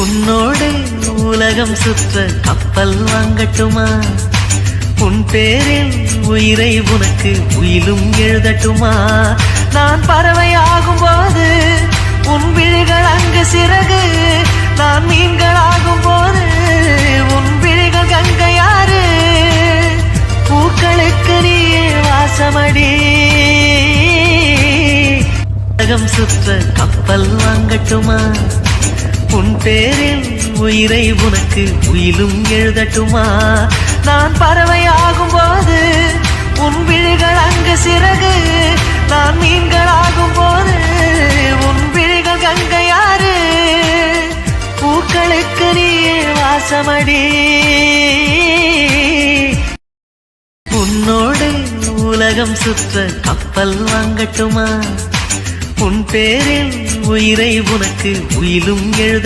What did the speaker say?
உன்னோடு உலகம் சுற்ற கப்பல் வாங்கட்டுமா? உன் பேரில் உயிரை உனக்கு உயிலும் எழுதட்டுமா? நான் பறவை ஆகும் போது உன் விழிகள் அங்கு சிறகு, நான் மீன்கள் ஆகும் போது உன் விழிகள் கங்கையாறு. பூக்களுக்கு நீயே வாசமடி, உலகம் சுற்ற கப்பல் வாங்கட்டுமா? உன் பேரில் உயிரை உனக்கு உயிலும் எழுதட்டுமா? நான் பறவை ஆகும் போது உன் விழிகள் அங்கு சிறகு, நான் மீன்கள் ஆகும் போது உன் விழிகள் கங்கையாறு. பூக்களுக்கு நீயே வாசமடி, உன்னோடு உலகம் சுற்ற கப்பல் வாங்கட்டுமா? உன் பேரில் உயிரை உனக்கு உயிலும் எழுத